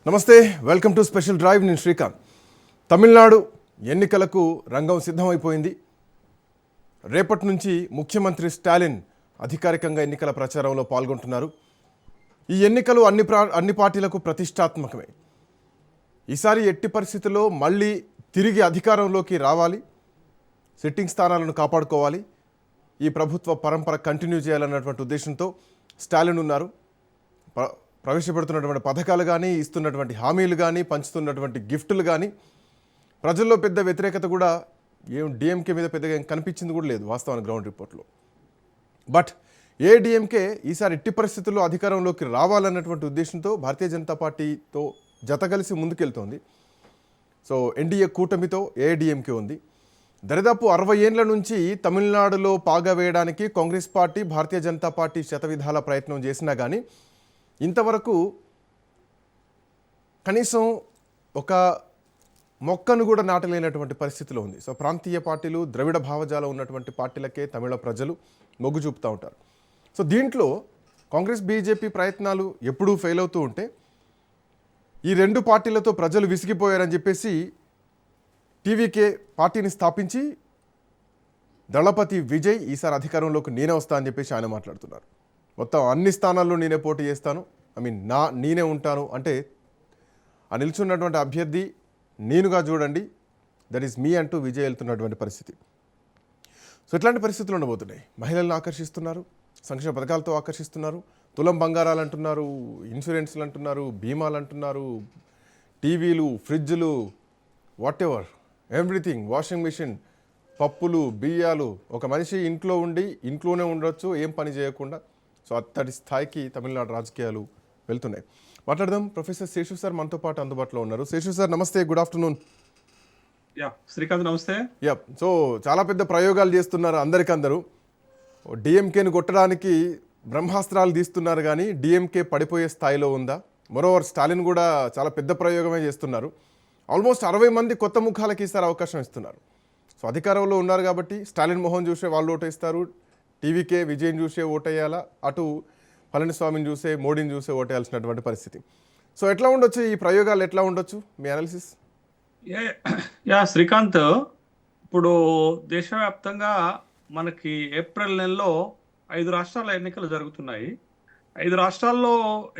నమస్తే, welcome to special drive. నేను శ్రీకాంత్. తమిళనాడు ఎన్నికలకు రంగం సిద్ధమైపోయింది. రేపటి నుంచి ముఖ్యమంత్రి స్టాలిన్ అధికారికంగా ఎన్నికల ప్రచారంలో పాల్గొంటున్నారు. ఈ ఎన్నికలు అన్ని పార్టీలకు ప్రతిష్టాత్మకమే. ఈసారి ఎట్టి పరిస్థితుల్లో మళ్ళీ తిరిగి అధికారంలోకి రావాలి, సిట్టింగ్ స్థానాలను కాపాడుకోవాలి, ఈ ప్రభుత్వ పరంపర కంటిన్యూ చేయాలన్నటువంటి ఉద్దేశంతో స్టాలిన్ ఉన్నారు. ప్రవేశపెడుతున్నటువంటి పథకాలు కానీ, ఇస్తున్నటువంటి హామీలు కానీ, పంచుతున్నటువంటి గిఫ్టులు కానీ ప్రజల్లో పెద్ద వ్యతిరేకత కూడా డిఎంకే మీద పెద్దగా కనిపించింది కూడా లేదు వాస్తవానికి గ్రౌండ్ రిపోర్ట్లో. బట్ ఏడీఎంకే ఈసారి ఎట్టి పరిస్థితుల్లో అధికారంలోకి రావాలన్నటువంటి ఉద్దేశంతో భారతీయ జనతా పార్టీతో జతగలిసి ముందుకెళ్తోంది. సో ఎన్డీఏ కూటమితో ఏఐడిఎంకే ఉంది. దరిదాపు 60 ఏళ్ల నుంచి తమిళనాడులో పాగా వేయడానికి కాంగ్రెస్ పార్టీ, భారతీయ జనతా పార్టీ శతవిధాల ప్రయత్నం చేసినా కానీ ఇంతవరకు కనీసం ఒక మొక్కను కూడా నాటలేనటువంటి పరిస్థితిలో ఉంది. సో ప్రాంతీయ పార్టీలు, ద్రవిడ భావజాలం ఉన్నటువంటి పార్టీలకే తమిళ ప్రజలు మొగ్గు చూపుతూ ఉంటారు. సో దీంట్లో కాంగ్రెస్, బీజేపీ ప్రయత్నాలు ఎప్పుడూ ఫెయిల్ అవుతూ ఉంటే ఈ రెండు పార్టీలతో ప్రజలు విసిగిపోయారని చెప్పేసి టీవీకే పార్టీని స్థాపించి దళపతి విజయ్ ఈసారి అధికారంలోకి నేనే వస్తా అని చెప్పేసి ఆయన మాట్లాడుతున్నారు. మొత్తం అన్ని స్థానాల్లో నేనే పోటీ చేస్తాను, నేనే ఉంటాను అంటే ఆ నిల్చున్నటువంటి అభ్యర్థి నేనుగా చూడండి, దట్ ఈస్ మీ అంటూ విజయ్ వెళ్తున్నటువంటి పరిస్థితి. సో ఇట్లాంటి పరిస్థితులు ఉండబోతున్నాయి. మహిళలను ఆకర్షిస్తున్నారు, సంక్షేమ పథకాలతో ఆకర్షిస్తున్నారు, తులం బంగారాలు అంటున్నారు, ఇన్సూరెన్స్లు అంటున్నారు, బీమాలు అంటున్నారు, టీవీలు, ఫ్రిడ్జ్లు, whatever everything, washing machine, పప్పులు, బియ్యాలు. ఒక మనిషి ఇంట్లో ఉండి ఇంట్లోనే ఉండొచ్చు ఏం పని చేయకుండా. సో అత్తడి స్థాయికి తమిళనాడు రాజకీయాలు వెళ్తున్నాయి. మాట్లాడదాం. ప్రొఫెసర్ శేషు సార్ మనతో పాటు అందుబాటులో ఉన్నారు. శేషు సార్ నమస్తే, గుడ్ ఆఫ్టర్నూన్. శ్రీకాంత్ నమస్తే. సో చాలా పెద్ద ప్రయోగాలు చేస్తున్నారు అందరికందరూ. డిఎంకేను కొట్టడానికి బ్రహ్మాస్త్రాలు తీస్తున్నారు, కానీ డిఎంకే పడిపోయే స్థాయిలో ఉందా? మరోవర్ స్టాలిన్ కూడా చాలా పెద్ద ప్రయోగమే చేస్తున్నారు. ఆల్మోస్ట్ 60 మంది కొత్త ముఖాలకి ఈసారి అవకాశం ఇస్తున్నారు. సో అధికారంలో ఉన్నారు కాబట్టి స్టాలిన్ మొహం చూసే వాళ్ళు ఓటేస్తారు, టీవీకే విజయ్ చూసే ఓటేయాలా, అటు పళనిస్వామిని చూసే, మోడీని చూసే ఓటేయాల్సినటువంటి పరిస్థితి. సో ఎట్లా ఉండొచ్చు ఈ ప్రయోగాలు, ఎట్లా ఉండొచ్చు మీ అనాలిసిస్? శ్రీకాంత్, ఇప్పుడు దేశవ్యాప్తంగా మనకి ఏప్రిల్ నెలలో 5 రాష్ట్రాల ఎన్నికలు జరుగుతున్నాయి. 5 రాష్ట్రాల్లో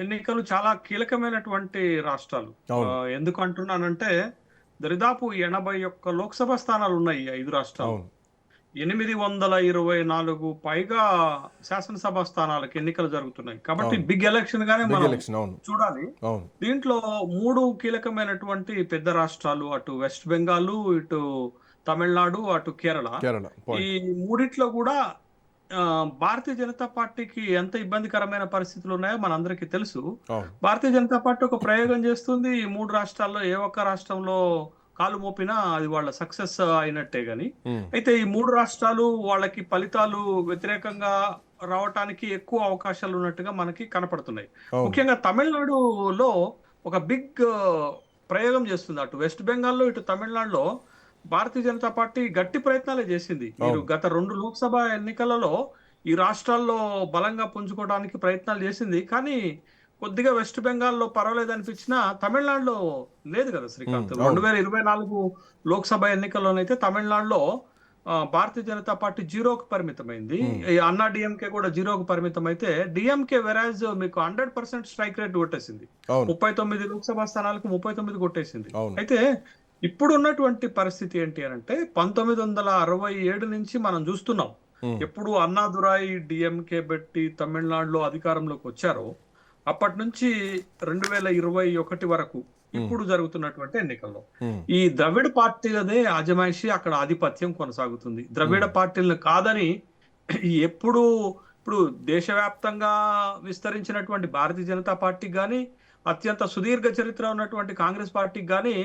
ఎన్నికలు చాలా కీలకమైనటువంటి రాష్ట్రాలు. ఎందుకు అంటున్నానంటే దరిదాపు 81 లోక్సభ స్థానాలు ఉన్నాయి 5 రాష్ట్రాలు. 824 పైగా శాసనసభ స్థానాలకు ఎన్నికలు జరుగుతున్నాయి. కాబట్టి బిగ్ ఎలక్షన్ గానే మనం చూడాలి. దీంట్లో 3 కీలకమైనటువంటి పెద్ద రాష్ట్రాలు, అటు వెస్ట్ బెంగాల్, ఇటు తమిళనాడు, అటు కేరళ. ఈ మూడిట్లో కూడా భారతీయ జనతా పార్టీకి ఎంత ఇబ్బందికరమైన పరిస్థితులు ఉన్నాయో మనందరికీ తెలుసు. భారతీయ జనతా పార్టీ ఒక ప్రయోగం చేస్తుంది. ఈ 3 రాష్ట్రాల్లో ఏ ఒక్క రాష్ట్రంలో కాలు మోపినా అది వాళ్ళ సక్సెస్ అయినట్టే గాని. అయితే ఈ 3 రాష్ట్రాలు వాళ్ళకి ఫలితాలు వ్యతిరేకంగా రావటానికి ఎక్కువ అవకాశాలు ఉన్నట్టుగా మనకి కనపడుతున్నాయి. ముఖ్యంగా తమిళనాడులో ఒక బిగ్ ప్రయోగం చేస్తుంది. అటు వెస్ట్ బెంగాల్లో, ఇటు తమిళనాడులో భారతీయ జనతా పార్టీ గట్టి ప్రయత్నాలే చేసింది. మీరు గత 2 లోక్సభ ఎన్నికలలో ఈ రాష్ట్రాల్లో బలంగా పుంజుకోవడానికి ప్రయత్నాలు చేసింది. కానీ కొద్దిగా వెస్ట్ బెంగాల్లో పర్వాలేదు అనిపించినా తమిళనాడులో లేదు కదా శ్రీకాంత్. 2024 లోక్సభ ఎన్నికల్లోనైతే తమిళనాడులో భారతీయ జనతా పార్టీ 0కు పరిమితమైంది. అన్నా డిఎంకే కూడా 0కు పరిమితం అయితే డిఎంకే వెరాజ్ మీకు 100% స్ట్రైక్ రేట్ కొట్టేసింది. 39 లోక్సభ స్థానాలకు 39 కొట్టేసింది. అయితే ఇప్పుడు ఉన్నటువంటి పరిస్థితి ఏంటి అంటే 1967 నుంచి మనం చూస్తున్నాం. ఎప్పుడు అన్నాదురాయి డిఎంకే పెట్టి తమిళనాడులో అధికారంలోకి వచ్చారో అప్పటి నుంచి 2021 వరకు ఇప్పుడు జరుగుతున్నటువంటి ఎన్నికల్లో ఈ ద్రవిడ పార్టీలదే అజమాయిషి, అక్కడ ఆధిపత్యం కొనసాగుతుంది. ద్రవిడ పార్టీలను కాదని ఇప్పుడు దేశవ్యాప్తంగా విస్తరించినటువంటి భారతీయ జనతా పార్టీకి కానీ, అత్యంత సుదీర్ఘ చరిత్ర ఉన్నటువంటి కాంగ్రెస్ పార్టీకి కానీ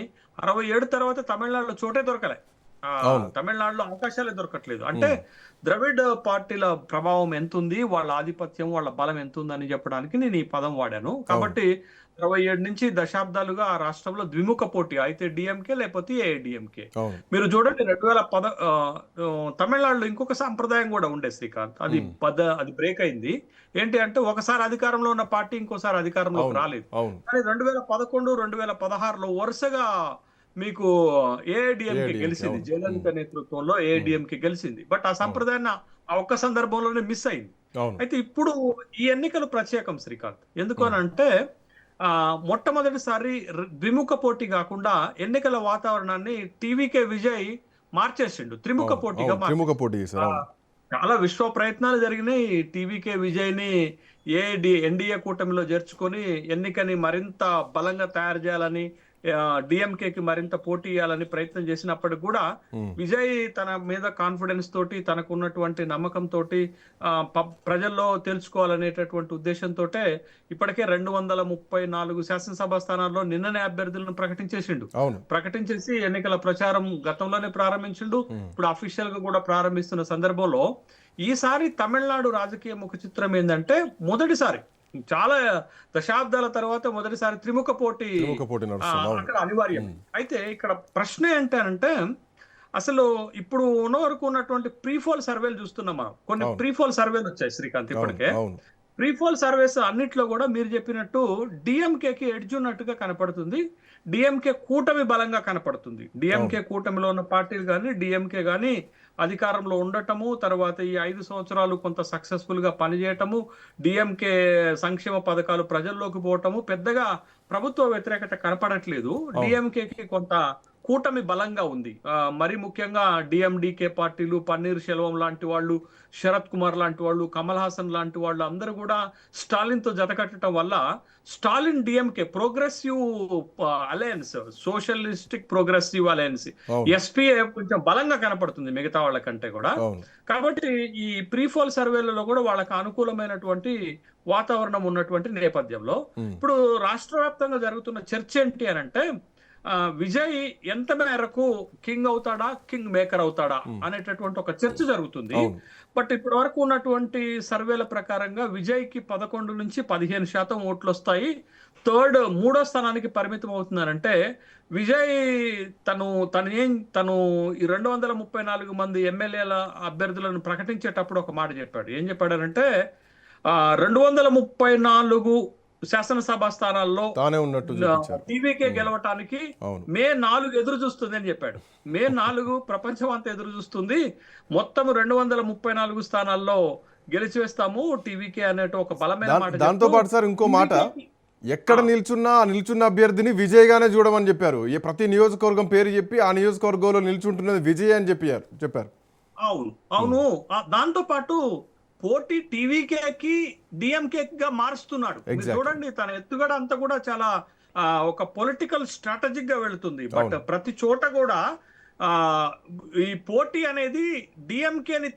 67 తర్వాత తమిళనాడులో చోటే దొరకలే. తమిళనాడులో అవకాశాలే దొరకట్లేదు. అంటే ద్రవిడ్ పార్టీల ప్రభావం ఎంతుంది, వాళ్ళ ఆధిపత్యం, వాళ్ళ బలం ఎంతుందని చెప్పడానికి నేను ఈ పదం వాడాను. కాబట్టి 27 నుంచి దశాబ్దాలుగా ఆ రాష్ట్రంలో ద్విముఖ పోటీ, అయితే డిఎంకే లేకపోతే ఏఐడిఎంకే. మీరు చూడండి 2010 తమిళనాడులో ఇంకొక సాంప్రదాయం కూడా ఉండే శ్రీకాంత్, అది బ్రేక్ అయింది. ఏంటి అంటే ఒకసారి అధికారంలో ఉన్న పార్టీ ఇంకోసారి అధికారంలోకి రాలేదు. కానీ 2011, 2016లో వరుసగా మీకు ఏఐడిఎంకే గెలిచింది, జయలలిత నేతృత్వంలో ఏఐడిఎంకే గెలిచింది. బట్ ఆ సంప్రదాయాన్ని ఆ ఒక్క సందర్భంలోనే మిస్ అయింది. అయితే ఇప్పుడు ఈ ఎన్నికలు ప్రత్యేకం శ్రీకాంత్, ఎందుకనంటే మొట్టమొదటిసారి ద్విముఖ పోటీ కాకుండా ఎన్నికల వాతావరణాన్ని టీవీకే విజయ్ మార్చేసిండు, త్రిముఖ పోటీగా. చాలా విశ్వ ప్రయత్నాలు జరిగినాయి టీవీకే విజయ్ ని ఎన్డీఏ కూటమిలో చేర్చుకొని ఎన్నికని మరింత బలంగా తయారు చేయాలని, డిఎంకేకి మరింత పోటీ ఇవ్వాలని ప్రయత్నం చేసినప్పటికి కూడా విజయ్ తన మీద కాన్ఫిడెన్స్ తోటి, తనకు ఉన్నటువంటి నమ్మకం తోటి, ప్రజల్లో తెలుసుకోవాలనేటటువంటి ఉద్దేశంతో ఇప్పటికే 234 శాసనసభ స్థానాల్లో నిన్ననే అభ్యర్థులను ప్రకటించేసి ఎన్నికల ప్రచారం గతంలోనే ప్రారంభించిండు. ఇప్పుడు అఫీషియల్ గా కూడా ప్రారంభిస్తున్న సందర్భంలో ఈసారి తమిళనాడు రాజకీయ ముఖ చిత్రం ఏంటంటే మొదటిసారి చాలా దశాబ్దాల తర్వాత మొదటిసారి త్రిముఖ పోటీ అక్కడ అనివార్యం. అయితే ఇక్కడ ప్రశ్న ఏంటంటే అసలు ఇప్పుడు ఉన్న వరకు ఉన్నటువంటి ప్రీఫోల్ సర్వేలు చూస్తున్నాం మనం. కొన్ని ప్రీఫోల్ సర్వేలు వచ్చాయి శ్రీకాంత్ ఇప్పటికే. ప్రీఫోల్ సర్వేస్ అన్నిట్లో కూడా మీరు చెప్పినట్టు డిఎంకేకి ఎడ్జ్ ఉన్నట్టుగా కనపడుతుంది. డిఎంకే కూటమి బలంగా కనపడుతుంది. డిఎంకే కూటమిలో ఉన్న పార్టీలు కానీ డిఎంకే కానీ అధికారంలో ఉండటము, తర్వాత ఈ 5 సంవత్సరాలు కొంత సక్సెస్ఫుల్ గా పనిచేయటము, డిఎంకే సంక్షేమ పథకాలు ప్రజల్లోకి పోవటము, పెద్దగా ప్రభుత్వ వ్యతిరేకత కనపడట్లేదు. డిఎంకేకి కొంత కూటమి బలంగా ఉంది. మరి ముఖ్యంగా డిఎండికే పార్టీలు, పన్నీర్ సెల్వం లాంటి వాళ్ళు, శరత్ కుమార్ లాంటి వాళ్ళు, కమల్ హాసన్ లాంటి వాళ్ళు అందరూ కూడా స్టాలిన్ తో జతకట్టడం వల్ల Stalin DMK progressive alliance, socialistic progressive alliance, SPA కొంచెం బలంగా కనపడుతుంది మిగతా వాళ్ళ కంటే కూడా. కాబట్టి ఈ ప్రీఫోల్ సర్వేలలో కూడా వాళ్ళకి అనుకూలమైనటువంటి వాతావరణం ఉన్నటువంటి నేపథ్యంలో ఇప్పుడు రాష్ట్ర వ్యాప్తంగా జరుగుతున్న చర్చ ఏంటి అని అంటే విజయ్ ఎంత మేరకు కింగ్ అవుతాడా, కింగ్ మేకర్ అవుతాడా అనేటటువంటి ఒక చర్చ జరుగుతుంది. బట్ ఇప్పటి వరకు ఉన్నటువంటి సర్వేల ప్రకారంగా విజయ్ కి 11 నుంచి 15% ఓట్లు వస్తాయి. మూడో స్థానానికి పరిమితం అవుతున్నారంటే విజయ్ తను 234 మంది ఎమ్మెల్యేల అభ్యర్థులను ప్రకటించేటప్పుడు ఒక మాట చెప్పాడు. ఏం చెప్పాడంటే 234 శాసనసభ స్థానాల్లో టీవీకే గెలవటానికి మే 4 ఎదురు చూస్తుంది అని చెప్పాడు. మే 4 ప్రపంచం అంతా ఎదురు చూస్తుంది, మొత్తం 234 స్థానాల్లో గెలిచివేస్తాము టీవీకే అనేటు ఒక బలమైన మాట. దాంతో పాటు సార్ ఇంకో మాట, ఎక్కడ నిల్చున్న అభ్యర్థిని విజయ్ గానే చూడమని చెప్పారు. ప్రతి నియోజకవర్గం పేరు చెప్పి ఆ నియోజకవర్గంలో నిల్చుంటున్నది విజయ్ అని చెప్పారు. అవును. దాంతో పాటు పోటీ టీవీకేకి డిఎంకేగా మారుస్తున్నాడు. చూడండి తన ఎత్తుగడ అంతా కూడా చాలా ఒక పొలిటికల్ స్ట్రాటజిక్ గా వెళుతుంది. బట్ ప్రతి చోట కూడా ఈ పోటీ అనేది డిఎంకేని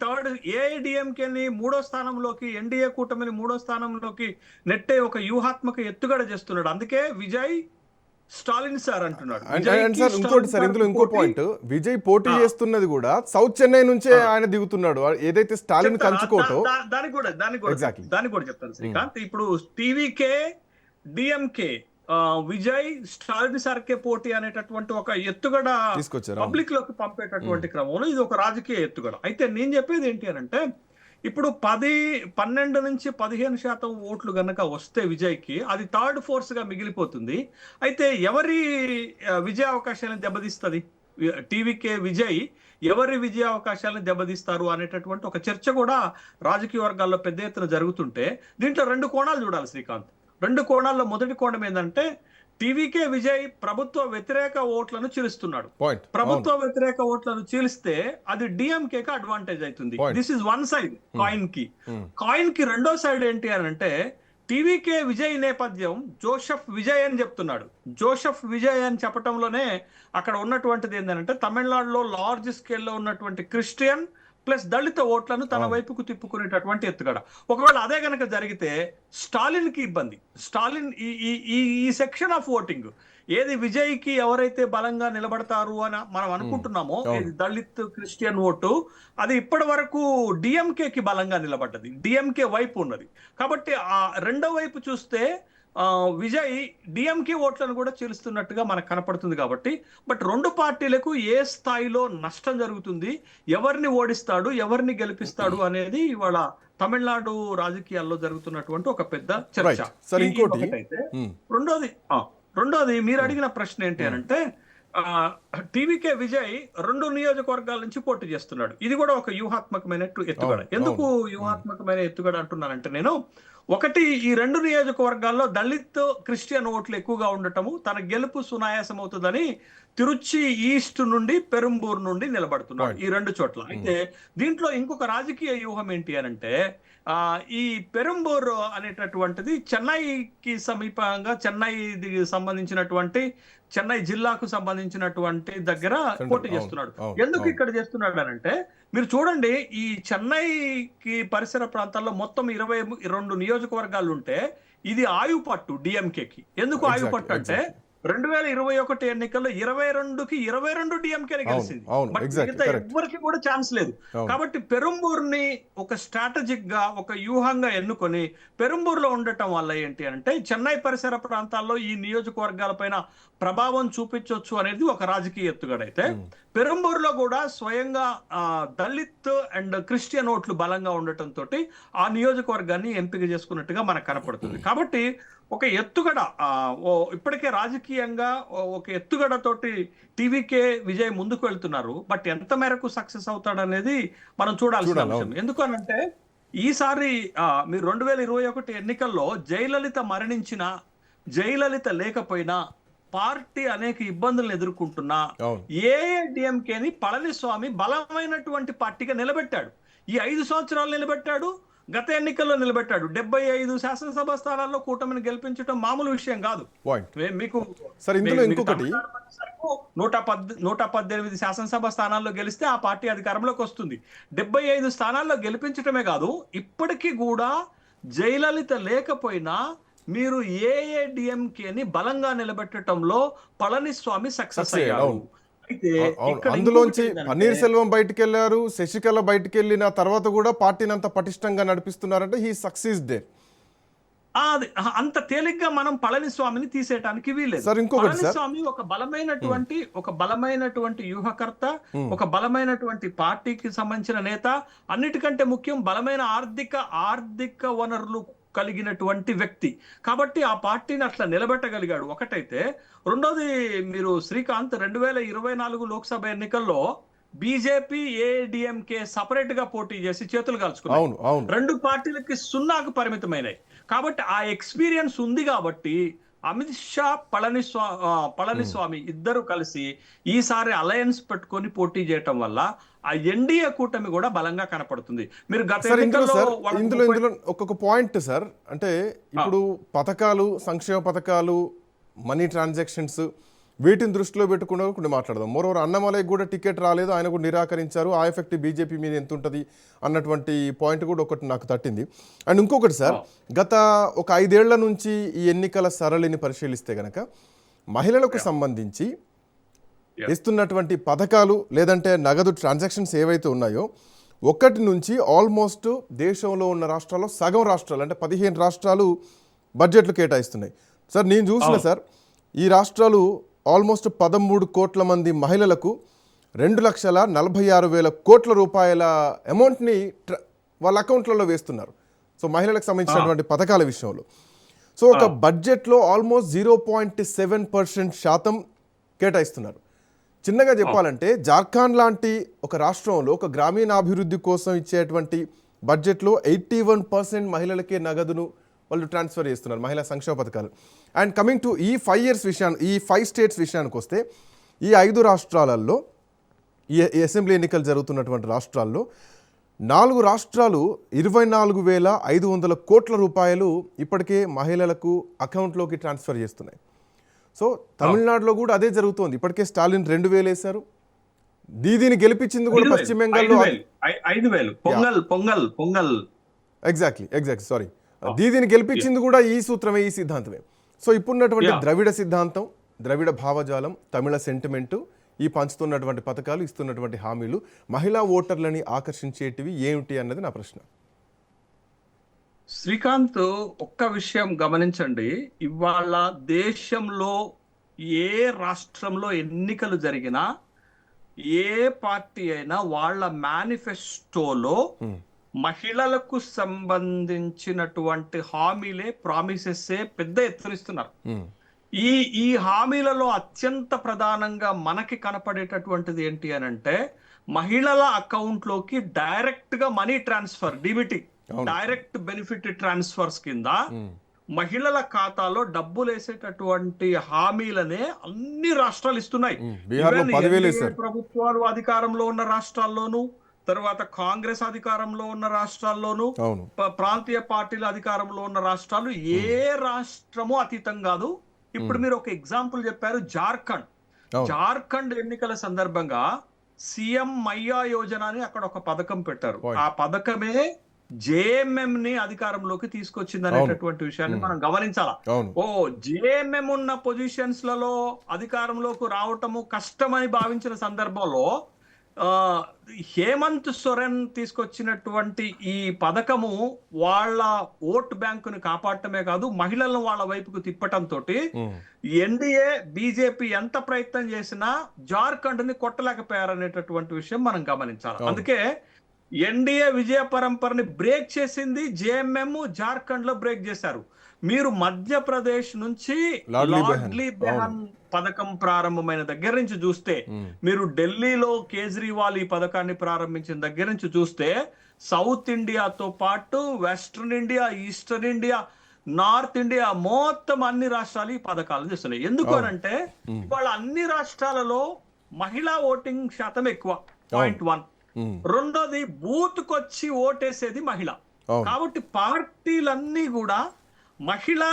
ఏఐడిఎంకేని 3వ స్థానంలోకి, ఎన్డీఏ కూటమిని 3వ స్థానంలోకి నెట్టే ఒక వ్యూహాత్మక ఎత్తుగడ చేస్తున్నాడు. అందుకే విజయ్ స్టాలిన్ సార్ అంటున్నాడు. ఇంకో పాయింట్, విజయ్ పోటీ చేస్తున్నది కూడా సౌత్ చెన్నై నుంచే ఆయన దిగుతున్నాడు. ఏదైతే స్టాలిన్ కంచుకోటో దానికి కూడా చెప్తాను శ్రీకాంత్. ఇప్పుడు టీవీకే డిఎంకే విజయ్ స్టాలిన్ సార్కే పోటీ అనేటటువంటి ఒక ఎత్తుగడ పబ్లిక్ లోకి పంపేటటువంటి క్రమంలో ఇది ఒక రాజకీయ ఎత్తుగడ. అయితే నేను చెప్పేది ఏంటి అని అంటే ఇప్పుడు 12 నుంచి 15% ఓట్లు గనక వస్తే విజయ్కి అది థర్డ్ ఫోర్స్ గా మిగిలిపోతుంది. అయితే ఎవరి విజయ అవకాశాలను దెబ్బతీస్తుంది, టీవీకే విజయ్ ఎవరి విజయ అవకాశాలను దెబ్బతీస్తారు అనేటటువంటి ఒక చర్చ కూడా రాజకీయ వర్గాల్లో పెద్ద ఎత్తున జరుగుతుంటే దీంట్లో 2 కోణాలు చూడాలి శ్రీకాంత్. 2 కోణాల్లో మొదటి కోణం ఏంటంటే టీవీకే విజయ్ ప్రభుత్వ వ్యతిరేక ఓట్లను చీలుస్తున్నాడు. ప్రభుత్వ వ్యతిరేక ఓట్లను చీలిస్తే అది డిఎంకేకి అడ్వాంటేజ్ అవుతుంది. This is one side coin కి రెండో సైడ్ ఏంటి అని అంటే టీవీకే విజయ్ నేపథ్యం జోసెఫ్ విజయ్ అని చెప్తున్నాడు. జోసెఫ్ విజయ్ అని చెప్పటంలోనే అక్కడ ఉన్నటువంటిది ఏంటంటే తమిళనాడులో లార్జ్ స్కేల్లో ఉన్నటువంటి క్రిస్టియన్ ప్లస్ దళిత ఓట్లను తన వైపుకు తిప్పుకునేటటువంటి ఎత్తుగడ. ఒకవేళ అదే గనక జరిగితే స్టాలిన్ కి ఇబ్బంది. స్టాలిన్ ఈ సెక్షన్ ఆఫ్ ఓటింగ్ ఏది విజయ్కి ఎవరైతే బలంగా నిలబడతారు అని మనం అనుకుంటున్నామో, ఏది దళిత్ క్రిస్టియన్ ఓటు, అది ఇప్పటి వరకు డిఎంకేకి బలంగా నిలబడ్డది, డిఎంకే వైపు ఉన్నది. కాబట్టి ఆ రెండో వైపు చూస్తే విజయ్ డిఎంకే ఓట్లను కూడా చీలుస్తున్నట్టుగా మనకు కనపడుతుంది. కాబట్టి బట్ రెండు పార్టీలకు ఏ స్థాయిలో నష్టం జరుగుతుంది, ఎవరిని ఓడిస్తాడు, ఎవరిని గెలిపిస్తాడు అనేది ఇవాళ తమిళనాడు రాజకీయాల్లో జరుగుతున్నటువంటి ఒక పెద్ద చర్చ. రెండోది మీరు అడిగిన ప్రశ్న ఏంటి అంటే, టీవీకే విజయ్ 2 నియోజకవర్గాల నుంచి పోటీ చేస్తున్నాడు. ఇది కూడా ఒక వ్యూహాత్మకమైన ఎత్తుగడ. ఎందుకు వ్యూహాత్మకమైన ఎత్తుగడ అంటున్నానంటే, నేను ఒకటి, ఈ 2 నియోజకవర్గాల్లో దళిత్ క్రిస్టియన్ ఓట్లు ఎక్కువగా ఉండటము తన గెలుపు సునాయాసం అవుతుందని తిరుచి ఈస్ట్ నుండి పెరంబూర్ నుండి నిలబడుతున్నాడు ఈ 2 చోట్ల. అయితే దీంట్లో ఇంకొక రాజకీయ వ్యూహం ఏంటి అనంటే, ఈ పెరంబూర్ అనేటటువంటిది చెన్నైకి సమీపంగా, చెన్నైకి సంబంధించినటువంటి, చెన్నై జిల్లాకు సంబంధించినటువంటి దగ్గర పోటీ చేస్తున్నాడు. ఎందుకు ఇక్కడ చేస్తున్నాడు అనంటే, మీరు చూడండి, ఈ చెన్నైకి పరిసర ప్రాంతాల్లో మొత్తం 22 నియోజకవర్గాలు ఉంటే ఇది ఆయుపట్టు డిఎంకేకి. ఎందుకు ఆయుపట్టు అంటే 2021 ఎన్నికల్లో 22కి 22 డిఎంకేని గెలిచింది. ఎవరికి కూడా ఛాన్స్ లేదు. కాబట్టి పెరంబూర్ ని ఒక స్ట్రాటజిక్ గా, ఒక వ్యూహంగా ఎన్నుకొని పెరంబూర్ లో ఉండటం వల్ల ఏంటి అంటే, చెన్నై పరిసర ప్రాంతాల్లో ఈ నియోజకవర్గాల పైన ప్రభావం చూపించవచ్చు అనేది ఒక రాజకీయ ఎత్తుగడ. అయితే పెరంబూర్ లో కూడా స్వయంగా దళిత్ అండ్ క్రిస్టియన్ ఓట్లు బలంగా ఉండటంతో ఆ నియోజకవర్గాన్ని ఎంపిక చేసుకున్నట్టుగా మనకు కనపడుతుంది. కాబట్టి ఒక ఎత్తుగడ, ఇప్పటికే రాజకీయంగా ఒక ఎత్తుగడతోటి టీవీకే విజయ్ ముందుకు వెళ్తున్నారు. బట్ ఎంత మేరకు సక్సెస్ అవుతాడనేది మనం చూడాల్సిన అంశం. ఎందుకనంటే ఈసారి మీరు 2021 ఎన్నికల్లో జయలలిత మరణించిన, జయలలిత లేకపోయినా, పార్టీ అనేక ఇబ్బందులను ఎదుర్కొంటున్నా ఏఐడిఎంకేని పళనిస్వామి బలమైనటువంటి పార్టీగా నిలబెట్టాడు. ఈ 5 సంవత్సరాలు నిలబెట్టాడు, గత ఎన్నికల్లో నిలబెట్టాడు. 75 శాసనసభ స్థానాల్లో కూటమిని గెలిపించడం మామూలు విషయం కాదు. మీకు 118 శాసనసభ స్థానాల్లో గెలిస్తే ఆ పార్టీ అధికారంలోకి వస్తుంది. 75 స్థానాల్లో గెలిపించడమే కాదు, ఇప్పటికీ కూడా జయలలిత లేకపోయినా మీరు ఏఐడిఎంకేని బలంగా నిలబెట్టడంలో పళనిస్వామి సక్సెస్ అయ్యారు. అందులోంచి పన్నీర్ సెల్వం బయటకు వెళ్ళారు, శశికళ బయటకు వెళ్ళిన తర్వాత కూడా పార్టీని అంత పటిష్టంగా నడిపిస్తున్నారంటే హీ సక్సెస్ దేర్. అంత తేలిగ్గా మనం పళనిస్వామిని తీసేయడానికి వీలేదు. పళనిస్వామి ఒక బలమైనటువంటి వ్యూహకర్త, ఒక బలమైనటువంటి పార్టీకి సంబంధించిన నేత, అన్నిటికంటే ముఖ్యం బలమైన ఆర్థిక వనరులు కలిగినటువంటి వ్యక్తి. కాబట్టి ఆ పార్టీని అట్లా నిలబెట్టగలిగాడు ఒకటైతే. రెండోది, మీరు శ్రీకాంత్ 2024 లోక్సభ ఎన్నికల్లో బీజేపీ ఏఐడిఎంకే సపరేట్ గా పోటీ చేసి చేతులు కాల్చుకున్నారు. 2 పార్టీలకి 0కు పరిమితమైనవి. కాబట్టి ఆ ఎక్స్పీరియన్స్ ఉంది. కాబట్టి అమిత్ షా, పళనిస్వామి ఇద్దరు కలిసి ఈసారి అలయన్స్ పెట్టుకొని పోటీ చేయటం వల్ల ఆ ఎన్డీఏ కూటమి కూడా బలంగా కనపడుతుంది. మీరు గత ఇందులో ఒక్కొక్క పాయింట్ సార్, అంటే ఇప్పుడు పథకాలు, సంక్షేమ పథకాలు, మనీ ట్రాన్సాక్షన్స్, వీటిని దృష్టిలో పెట్టుకుని కొన్ని మాట్లాడదాం. మోరోవర్ అన్నమలైకి కూడా టికెట్ రాలేదు, ఆయన కూడా నిరాకరించారు. ఆ ఎఫెక్ట్ బీజేపీ మీద ఎంత ఉంటుంది అన్నటువంటి పాయింట్ కూడా ఒకటి నాకు తట్టింది. అండ్ ఇంకొకటి సార్, గత ఒక 5 ఏళ్ల నుంచి ఈ ఎన్నికల సరళిని పరిశీలిస్తే గనక మహిళలకు సంబంధించి ఇస్తున్నటువంటి పథకాలు లేదంటే నగదు ట్రాన్సాక్షన్స్ ఏవైతే ఉన్నాయో 1 నుంచి ఆల్మోస్ట్ దేశంలో ఉన్న రాష్ట్రాల్లో సగం రాష్ట్రాలు, అంటే 15 రాష్ట్రాలు బడ్జెట్లు కేటాయిస్తున్నాయి. సార్ నేను చూసిన సార్, ఈ రాష్ట్రాలు ఆల్మోస్ట్ 13 కోట్ల మంది మహిళలకు 2,46,000 కోట్ల రూపాయల అమౌంట్ని వాళ్ళ అకౌంట్లలో వేస్తున్నారు. సో మహిళలకు సంబంధించినటువంటి పథకాల విషయంలో సో ఒక బడ్జెట్లో ఆల్మోస్ట్ 0.7% శాతం కేటాయిస్తున్నారు. చిన్నగా చెప్పాలంటే జార్ఖండ్ లాంటి ఒక రాష్ట్రంలో ఒక గ్రామీణాభివృద్ధి కోసం ఇచ్చేటువంటి బడ్జెట్లో 81% మహిళలకే నగదును వాళ్ళు ట్రాన్స్ఫర్ చేస్తున్నారు, మహిళా సంక్షేమ పథకాలు. అండ్ కమింగ్ టు ఈ 5 years విషయాన్ని, ఈ 5 states విషయానికి వస్తే, ఈ 5 రాష్ట్రాలలో, ఈ అసెంబ్లీ ఎన్నికలు జరుగుతున్నటువంటి రాష్ట్రాల్లో 4 రాష్ట్రాలు 24,500 కోట్ల రూపాయలు ఇప్పటికే మహిళలకు అకౌంట్లోకి ట్రాన్స్ఫర్ చేస్తున్నాయి. సో తమిళనాడులో కూడా అదే జరుగుతోంది. ఇప్పటికే స్టాలిన్ 2,000 వేశారు, దీదీని గెలిపించింది కూడా పశ్చిమ బెంగాల్లో 5,000 పొంగల్ ఎగ్జాక్ట్లీ సారీ, దీదీని గెలిపించింది కూడా ఈ సూత్రమే, ఈ సిద్ధాంతమే. సో ఇప్పుడున్నటువంటి ద్రవిడ సిద్ధాంతం, ద్రవిడ భావజాలం, తమిళ సెంటిమెంటు, ఈ పంచుతున్నటువంటి పథకాలు, ఇస్తున్నటువంటి హామీలు మహిళా ఓటర్లని ఆకర్షించేటివి ఏమిటి అన్నది నా ప్రశ్న. శ్రీకాంత్, ఒక్క విషయం గమనించండి. ఇవాళ దేశంలో ఏ రాష్ట్రంలో ఎన్నికలు జరిగినా ఏ పార్టీ అయినా వాళ్ళ మేనిఫెస్టోలో మహిళలకు సంబంధించినటువంటి హామీలే, ప్రామిసెస్ పెద్ద ఎత్తునిస్తున్నారు. ఈ హామీలలో అత్యంత ప్రధానంగా మనకి కనపడేటటువంటిది ఏంటి అని అంటే, మహిళల అకౌంట్ లోకి డైరెక్ట్ గా money transfer, DBT, direct benefit transfers కింద మహిళల ఖాతాలో డబ్బులు వేసేటటువంటి హామీలనే అన్ని రాష్ట్రాలు ఇస్తున్నాయి. ప్రభుత్వాలు అధికారంలో ఉన్న రాష్ట్రాల్లోనూ, తర్వాత కాంగ్రెస్ అధికారంలో ఉన్న రాష్ట్రాల్లోనూ, ప్రాంతీయ పార్టీల అధికారంలో ఉన్న రాష్ట్రాలు, ఏ రాష్ట్రము అతీతం కాదు. ఇప్పుడు మీరు ఒక ఎగ్జాంపుల్ చెప్పారు, జార్ఖండ్ ఎన్నికల సందర్భంగా సీఎం మయ్యా యోజన అని అక్కడ ఒక పథకం పెట్టారు. ఆ పథకమే జేఎంఎం ని అధికారంలోకి తీసుకొచ్చింది అనేటటువంటి విషయాన్ని మనం గమనించాలా. జేఎంఎం ఉన్న పొజిషన్స్ లలో అధికారంలోకి రావటము కష్టమని భావించిన సందర్భంలో హేమంత్ సోరెన్ తీసుకొచ్చినటువంటి ఈ పథకము వాళ్ళ ఓట్ బ్యాంకును కాపాడటమే కాదు, మహిళలను వాళ్ళ వైపుకు తిప్పటంతో ఎన్డీఏ, బీజేపీ ఎంత ప్రయత్నం చేసినా జార్ఖండ్ ని కొట్టలేకపోయారనేటటువంటి విషయం మనం గమనించాలి. అందుకే ఎన్డీఏ విజయ పరంపరని బ్రేక్ చేసింది జేఎంఎం, జార్ఖండ్ లో బ్రేక్ చేశారు. మీరు మధ్యప్రదేశ్ నుంచి లాడ్లీ బెహన్ పథకం ప్రారంభమైన దగ్గర నుంచి చూస్తే, మీరు ఢిల్లీలో కేజ్రీవాల్ ఈ పథకాన్ని ప్రారంభించిన దగ్గర నుంచి చూస్తే, సౌత్ ఇండియాతో పాటు western India, eastern India, north India మొత్తం అన్ని రాష్ట్రాలు ఈ పథకాలు చేస్తున్నాయి. ఎందుకు అనంటే ఇవాళ అన్ని రాష్ట్రాలలో మహిళా ఓటింగ్ శాతం ఎక్కువ, 0.1. రెండోది, బూత్ కొచ్చి ఓటేసేది మహిళ. కాబట్టి పార్టీలన్నీ కూడా మహిళా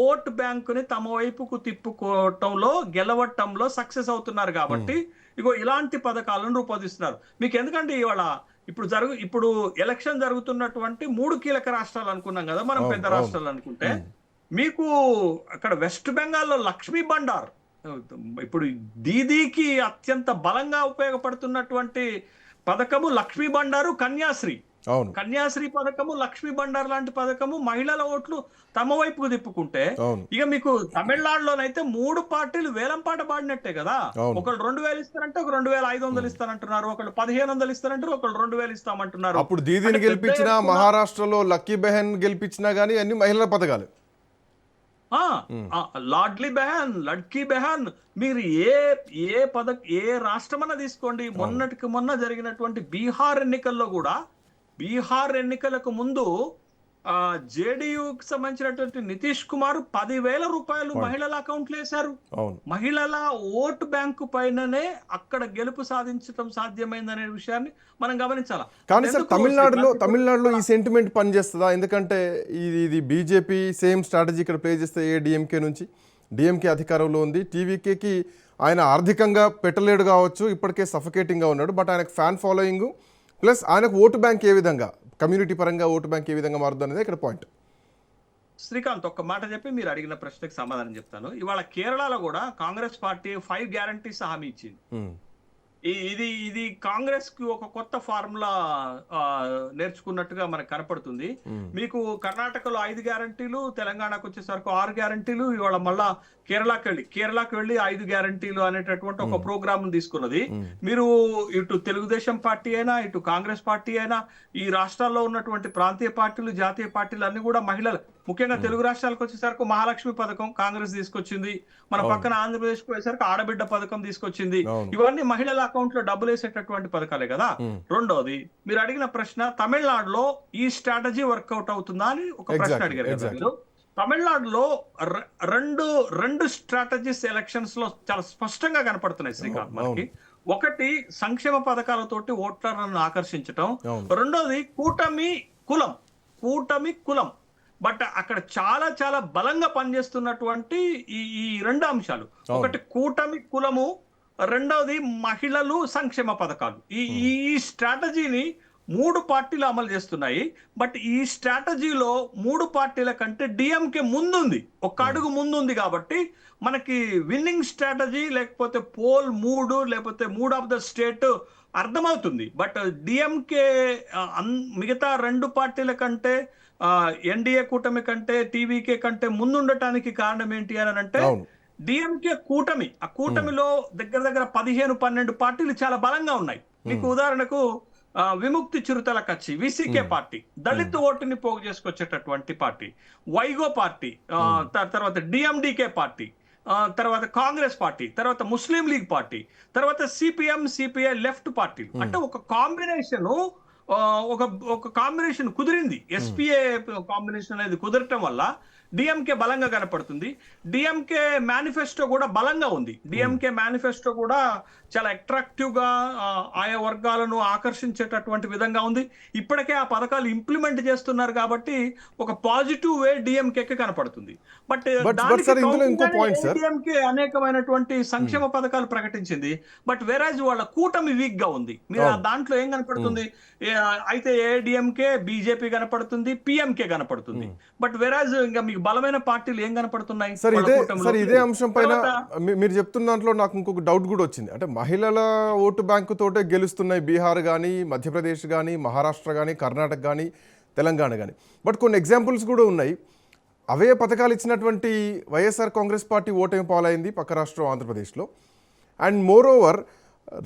ఓట్ బ్యాంకుని తమ వైపుకు తిప్పుకోవటంలో, గెలవటంలో సక్సెస్ అవుతున్నారు. కాబట్టి ఇగో ఇలాంటి పథకాలను రూపొందిస్తున్నారు. మీకు ఎందుకంటే ఇవాళ ఇప్పుడు ఎలక్షన్ జరుగుతున్నటువంటి 3 కీలక రాష్ట్రాలు అనుకున్నాం కదా మనం, పెద్ద రాష్ట్రాలు అనుకుంటే, మీకు అక్కడ వెస్ట్ బెంగాల్లో లక్ష్మీ బండార్, ఇప్పుడు దీదీకి అత్యంత బలంగా ఉపయోగపడుతున్నటువంటి పథకము లక్ష్మీ బండారు, కన్యాశ్రీ పథకము, లక్ష్మీ బండార్ లాంటి పథకము మహిళల ఓట్లు తమ వైపుకు తిప్పుకుంటే, ఇక మీకు తమిళనాడులోనైతే 3 పార్టీలు వేలం పాట పాడినట్టే కదా. ఒకళ్ళు 2,000 ఇస్తారంటే, ఒక 2,500 ఇస్తానంటున్నారు, ఒకళ్ళు 1,500 ఇస్తారంటారు, ఒకళ్ళు 2,000 ఇస్తామంటున్నారు. అప్పుడు దీదీని గెలిపించినా, మహారాష్ట్రలో లక్కీ బెహన్ గెలిపించినా గానీ అన్ని మహిళల పథకాలు. లాడ్లీ బెహన్, లడ్కీ బెహన్, మీరు ఏ రాష్ట్రమన్నా తీసుకోండి. మొన్నటికి మొన్న జరిగినటువంటి బీహార్ ఎన్నికల్లో కూడా, బీహార్ ఎన్నికలకు ముందు జేడీయూకి సంబంధించినటువంటి నితీష్ కుమార్ 10,000 రూపాయలు మహిళల అకౌంట్లు వేశారు. మహిళల ఓటు బ్యాంకు పైననే అక్కడ గెలుపు సాధించడం సాధ్యమైందనే విషయాన్ని మనం గమనించాలి. కానీ సార్, తమిళనాడులో ఈ సెంటిమెంట్ పనిచేస్తుందా? ఎందుకంటే ఇది బీజేపీ సేమ్ స్ట్రాటజీ ఇక్కడ ప్లే చేస్తే, డిఎంకే నుంచి, డిఎంకే అధికారంలో ఉంది, టీవీకేకి ఆయన ఆర్థికంగా పెట్టలేడు కావచ్చు, ఇప్పటికే సఫకేటింగ్గా ఉన్నాడు, బట్ ఆయనకు ఫ్యాన్ ఫాలోయింగ్ ప్లస్ ఆయనకు ఓటు బ్యాంక్ ఏ విధంగా, కమ్యూనిటీ పరంగా ఓటు బ్యాంక్ ఏ విధంగా మారుతుంది అనేది ఇక్కడ పాయింట్. శ్రీకాంత్, ఒక్క మాట చెప్పి మీరు అడిగిన ప్రశ్నకు సమాధానం చెప్తాను. ఇవాళ కేరళలో కూడా కాంగ్రెస్ పార్టీ 5 గ్యారంటీస్ హామీ ఇచ్చింది. ఇది కాంగ్రెస్ కి ఒక కొత్త ఫార్ములా నేర్చుకున్నట్టుగా మనకు కనపడుతుంది. మీకు కర్ణాటకలో 5 గ్యారంటీలు, తెలంగాణకు వచ్చేసరికి 6 గ్యారంటీలు, ఇవాళ మళ్ళా కేరళకి వెళ్ళి 5 గ్యారంటీలు అనేటటువంటి ఒక ప్రోగ్రామ్ తీసుకున్నది. మీరు ఇటు తెలుగుదేశం పార్టీ అయినా, ఇటు కాంగ్రెస్ పార్టీ అయినా, ఈ రాష్ట్రాల్లో ఉన్నటువంటి ప్రాంతీయ పార్టీలు, జాతీయ పార్టీలు అన్ని కూడా మహిళలు, ముఖ్యంగా తెలుగు రాష్ట్రాలకు వచ్చేసరికి మహాలక్ష్మి పథకం కాంగ్రెస్ తీసుకొచ్చింది, మన పక్కన ఆంధ్రప్రదేశ్ కు వచ్చేసరికి ఆడబిడ్డ పథకం తీసుకొచ్చింది. ఇవన్నీ మహిళల అకౌంట్ లో డబ్బులు వేసేటటువంటి పథకాలే కదా. రెండోది, మీరు అడిగిన ప్రశ్న, తమిళనాడులో ఈ స్ట్రాటజీ వర్కౌట్ అవుతుందా అని ఒక ప్రశ్న అడిగారు కదా మీరు. తమిళనాడులో రెండు స్ట్రాటజీస్ ఎలక్షన్స్ లో చాలా స్పష్టంగా కనపడుతున్నాయి శ్రీకాంత్ మనకి. ఒకటి, సంక్షేమ పథకాలతోటి ఓటర్లను ఆకర్షించటం. రెండోది, కూటమి కులం. బట్ అక్కడ చాలా చాలా బలంగా పనిచేస్తున్నటువంటి ఈ 2 అంశాలు. ఒకటి కూటమి కులము, రెండవది మహిళలు, సంక్షేమ పథకాలు. ఈ ఈ స్ట్రాటజీని 3 పార్టీలు అమలు చేస్తున్నాయి. బట్ ఈ స్ట్రాటజీలో 3 పార్టీల కంటే డిఎంకే ముందుంది, ఒక అడుగు ముందుంది. కాబట్టి మనకి విన్నింగ్ స్ట్రాటజీ లేకపోతే పోల్ 3 లేకపోతే మూడ్ ఆఫ్ ద స్టేట్ అర్థమవుతుంది. బట్ డిఎంకే మిగతా 2 పార్టీల కంటే ఎన్డీఏ కూటమి కంటే టీవీకే కంటే ముందుండటానికి కారణం ఏంటి అని అంటే డిఎంకే కూటమి. ఆ కూటమిలో దగ్గర దగ్గర 15-12 పార్టీలు చాలా బలంగా ఉన్నాయి. మీకు ఉదాహరణకు విముక్తి చిరుతల కచ్చి విసికే పార్టీ, దళిత ఓటుని పోగు చేసుకొచ్చేటటువంటి పార్టీ, వైగో పార్టీ, తర్వాత డిఎండికే పార్టీ, తర్వాత కాంగ్రెస్ పార్టీ, తర్వాత ముస్లిం లీగ్ పార్టీ, తర్వాత సిపిఎం సిపిఐ లెఫ్ట్ పార్టీలు. అంటే ఒక కాంబినేషన్ ఒక కాంబినేషన్ కుదిరింది. ఎస్పీఏ కాంబినేషన్ అనేది కుదరటం వల్ల డిఎంకే బలంగా కనపడుతుంది. డిఎంకే మేనిఫెస్టో కూడా బలంగా ఉంది. డిఎంకే మేనిఫెస్టో కూడా చాలా అట్రాక్టివ్ గా ఆయా వర్గాలను ఆకర్షించేటటువంటి విధంగా ఉంది. ఇప్పటికే ఆ పథకాలు ఇంప్లిమెంట్ చేస్తున్నారు కాబట్టి ఒక పాజిటివ్ వే డిఎంకేకి కనపడుతుంది. బట్ డిఎంకే అనేకమైనటువంటి సంక్షేమ పథకాలు ప్రకటించింది. బట్ వెరాజ్ వాళ్ళ కూటమి వీక్ గా ఉంది. మీరు దాంట్లో ఏం కనపడుతుంది? అయితే ఏడిఎంకే, బీజేపీ కనపడుతుంది, పిఎంకే కనపడుతుంది. బట్ వెరాజ్ ఇంకా మీకు బలమైన పార్టీలు ఏం కనపడుతున్నాయి? సార్ ఇదే అంశం పైన మీరు చెప్తున్న దాంట్లో నాకు ఇంకొక డౌట్ కూడా వచ్చింది. అంటే మహిళల ఓటు బ్యాంకు తోటే గెలుస్తున్నాయి బీహార్ కానీ, మధ్యప్రదేశ్ కానీ, మహారాష్ట్ర కానీ, కర్ణాటక కానీ, తెలంగాణ కానీ. బట్ కొన్ని ఎగ్జాంపుల్స్ కూడా ఉన్నాయి. అవే పథకాలు ఇచ్చినటువంటి వైఎస్ఆర్ కాంగ్రెస్ పార్టీ ఓటమి పాలైంది పక్క రాష్ట్రం ఆంధ్రప్రదేశ్లో. అండ్ మోర్ ఓవర్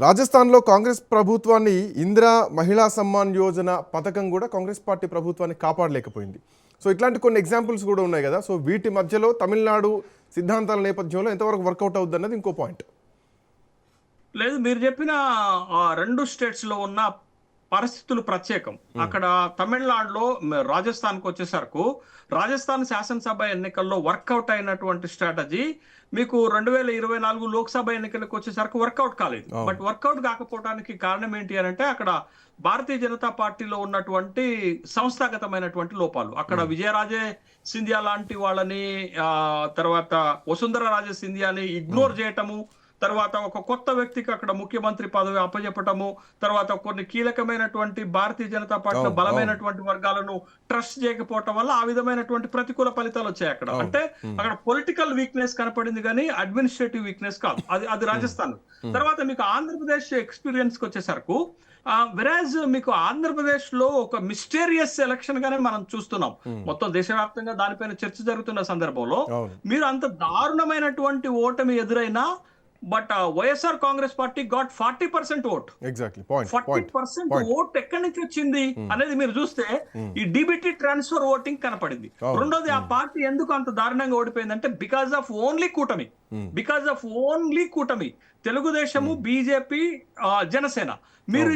రాజస్థాన్లో కాంగ్రెస్ ప్రభుత్వాన్ని ఇందిరా మహిళా సమ్మాన్ యోజన పథకం కూడా కాంగ్రెస్ పార్టీ ప్రభుత్వాన్ని కాపాడలేకపోయింది. సో ఇట్లాంటి కొన్ని ఎగ్జాంపుల్స్ కూడా ఉన్నాయి కదా. సో వీటి మధ్యలో తమిళనాడు సిద్ధాంతాల నేపథ్యంలో ఎంతవరకు వర్కౌట్ అవుతుంది అన్నది ఇంకో పాయింట్. లేదు, మీరు చెప్పిన 2 స్టేట్స్ లో ఉన్న పరిస్థితులు ప్రత్యేకం. అక్కడ తమిళనాడులో రాజస్థాన్కి వచ్చేసరికి రాజస్థాన్ శాసనసభ ఎన్నికల్లో వర్కౌట్ అయినటువంటి స్ట్రాటజీ మీకు 2024 లోక్సభ ఎన్నికలకు వచ్చేసరికి వర్కౌట్ కాలేదు. బట్ వర్కౌట్ కాకపోవడానికి కారణం ఏంటి అని అంటే అక్కడ భారతీయ జనతా పార్టీలో ఉన్నటువంటి సంస్థాగతమైనటువంటి లోపాలు. అక్కడ విజయరాజే సింధియా లాంటి వాళ్ళని, తర్వాత వసుంధర రాజే సింధియాని ఇగ్నోర్ చేయటము, తర్వాత ఒక కొత్త వ్యక్తికి అక్కడ ముఖ్యమంత్రి పదవి అప్పచెప్పటము, తర్వాత కొన్ని కీలకమైనటువంటి భారతీయ జనతా పార్టీలో బలమైనటువంటి వర్గాలను ట్రస్ట్ చేయకపోవటం వల్ల ఆ విధమైనటువంటి ప్రతికూల ఫలితాలు వచ్చాయి అక్కడ. అంటే అక్కడ పొలిటికల్ వీక్నెస్ కనపడింది కానీ అడ్మినిస్ట్రేటివ్ వీక్నెస్ కాదు. అది రాజస్థాన్. తర్వాత మీకు ఆంధ్రప్రదేశ్ ఎక్స్పీరియన్స్ కి వచ్చేసరికి వెరాజ్ మీకు ఆంధ్రప్రదేశ్ లో ఒక మిస్టీరియస్ ఎలక్షన్ గానే మనం చూస్తున్నాం. మొత్తం దేశవ్యాప్తంగా దానిపైన చర్చ జరుగుతున్న సందర్భంలో మీరు అంత దారుణమైనటువంటి ఓటమి ఎదురైనా but YSR Congress party got 40% vote. 40% vote ఎక్కడి నుంచి వచ్చింది అనేది మీరు చూస్తే ఈ డిబిటీ ట్రాన్స్ఫర్ ఓటింగ్ కనపడింది. రెండోది ఆ పార్టీ ఎందుకు అంత దారుణంగా ఓడిపోయిందంటే బికాస్ ఆఫ్ ఓన్లీ కూటమి, తెలుగుదేశము, బీజేపీ, జనసేన. మీరు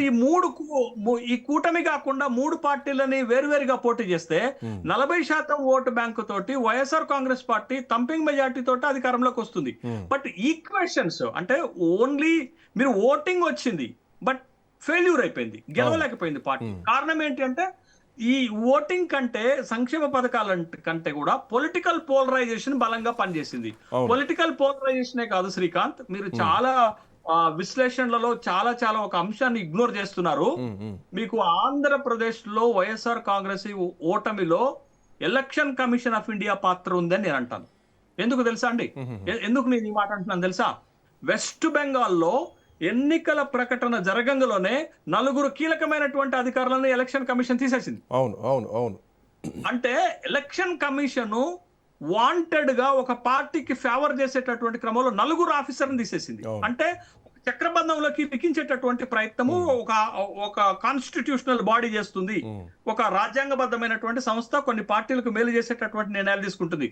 ఈ కూటమి కాకుండా 3 పార్టీలని వేరువేరుగా పోటీ చేస్తే 40% ఓటు బ్యాంకు తోటి YSR Congress party thumping majority తోటి అధికారంలోకి వస్తుంది. బట్ ఈక్వేషన్స్ అంటే ఓన్లీ మీరు ఓటింగ్ వచ్చింది బట్ ఫెయిల్యూర్ అయిపోయింది, గెలవలేకపోయింది పార్టీ. కారణం ఏంటి అంటే ఈ ఓటింగ్ కంటే సంక్షేమ పథకాల కంటే కూడా పొలిటికల్ పోలరైజేషన్ బలంగా పనిచేసింది. పొలిటికల్ పోలరైజేషనే కాదు శ్రీకాంత్, మీరు చాలా విశ్లేషణలలో చాలా ఒక అంశాన్ని ఇగ్నోర్ చేస్తున్నారు. మీకు ఆంధ్రప్రదేశ్ లో వైఎస్ఆర్ కాంగ్రెస్ ఓటమిలో ఎలక్షన్ కమిషన్ ఆఫ్ ఇండియా పాత్ర ఉందని నేను అంటాను. ఎందుకు తెలుసా అండి? ఎందుకు నేను ఈ మాట అంటున్నాను తెలుసా? వెస్ట్ బెంగాల్లో ఎన్నికల ప్రకటన జరగంలోనే 4 కీలకమైనటువంటి అధికారులను ఎలక్షన్ కమిషన్ తీసేసింది. అవును. అంటే ఎలక్షన్ కమిషన్ వాంటెడ్ గా ఒక పార్టీకి ఫేవర్ చేసేటటువంటి క్రమంలో 4 ఆఫీసర్ని తీసేసింది. అంటే చక్రబంధంలోకి లిఖించేటటువంటి ప్రయత్నము ఒక కాన్స్టిట్యూషనల్ బాడీ చేస్తుంది. ఒక రాజ్యాంగబద్ధమైనటువంటి సంస్థ కొన్ని పార్టీలకు మేలు చేసేటటువంటి నిర్ణయాలు తీసుకుంటుంది.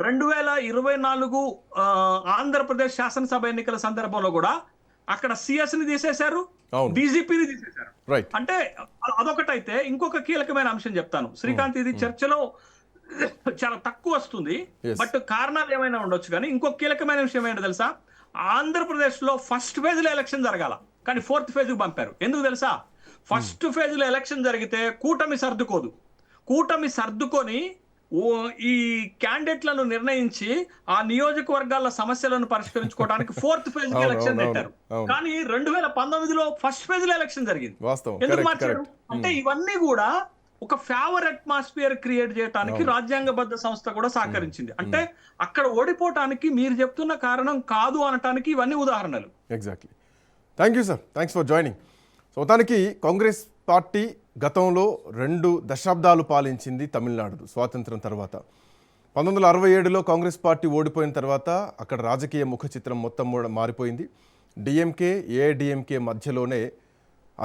2024 ఆంధ్రప్రదేశ్ శాసనసభ ఎన్నికల సందర్భంలో కూడా అక్కడ సిఎస్ ని తీసేశారు, డీజీపీని తీసేశారు. అంటే అదొకటైతే ఇంకొక కీలకమైన అంశం చెప్తాను శ్రీకాంత్. ఇది చర్చలో చాలా తక్కువ వస్తుంది, బట్ కారణాలు ఏమైనా ఉండొచ్చు. కానీ ఇంకొక కీలకమైన విషయం ఏంటో తెలుసా? ఆంధ్రప్రదేశ్ లో ఫస్ట్ ఫేజ్ లో ఎలక్షన్ జరగాల, కానీ 4th ఫేజ్ కు పంపారు. ఎందుకు తెలుసా? ఫస్ట్ ఫేజ్ లో ఎలక్షన్ జరిగితే కూటమి సర్దుకొని ఈ క్యాండిడేట్లను నిర్ణయించి ఆ నియోజకవర్గాల సమస్యలను పరిష్కరించుకోవడానికి 4th ఫేజ్ కి ఎలక్షన్ పెట్టారు. కానీ 2019లో ఫస్ట్ ఫేజ్ లో ఎలక్షన్ జరిగింది. ఎందుకు మార్చారు అంటే ఇవన్నీ కూడా ఒక ఫేవర్ అట్మాస్ఫియర్ క్రియేట్ చేయడానికి రాజ్యాంగబద్ధ సంస్థ కూడా సహకరించింది. అంటే అక్కడ ఓడిపోవటానికి మీరు చెప్తున్న కారణం కాదు అనటానికి ఇవన్నీ ఉదాహరణలు. Exactly. Thank you sir, thanks for joining. So మొత్తానికి కాంగ్రెస్ పార్టీ గతంలో 2 దశాబ్దాలు పాలించింది తమిళనాడు స్వాతంత్రం తర్వాత. 1967లో కాంగ్రెస్ పార్టీ ఓడిపోయిన తర్వాత అక్కడ రాజకీయ ముఖ చిత్రం మొత్తం మారిపోయింది. డిఎంకే ఏఐడిఎంకే మధ్యలోనే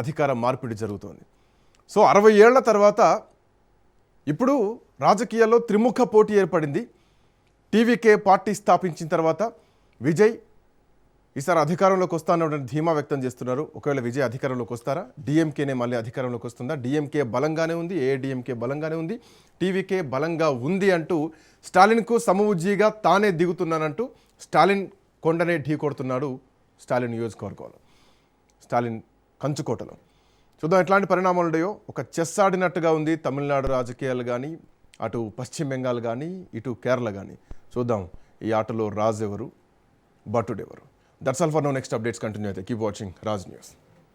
అధికార మార్పిడి జరుగుతోంది. సో 60 ఏళ్ల తర్వాత ఇప్పుడు రాజకీయాల్లో త్రిముఖ పోటీ ఏర్పడింది. టీవీకే పార్టీ స్థాపించిన తర్వాత విజయ్ ఈసారి అధికారంలోకి వస్తానన్న ధీమా వ్యక్తం చేస్తున్నారు. ఒకవేళ విజయ్ అధికారంలోకి వస్తారా, డిఎంకేనే మళ్ళీ అధికారంలోకి వస్తుందా? డిఎంకే బలంగానే ఉంది, ఏఐడిఎంకే బలంగానే ఉంది, టీవీకే బలంగా ఉంది అంటూ స్టాలిన్కు సమవుజ్జీగా తానే దిగుతున్నానంటూ స్టాలిన్ కొండనే ఢీ కొడుతున్నాడు స్టాలిన్ నియోజకవర్గంలో, స్టాలిన్ కంచుకోటలో. చూద్దాం ఎట్లాంటి పరిణామాలు ఉన్నాయో. ఒక చెస్ ఆడినట్టుగా ఉంది తమిళనాడు రాజకీయాలు కానీ, అటు పశ్చిమ బెంగాల్ కానీ, ఇటు కేరళ కానీ. చూద్దాం ఈ ఆటలో రాజు ఎవరు, భటుడు ఎవరు. That's all for now. Next updates continue. Keep watching Raj News.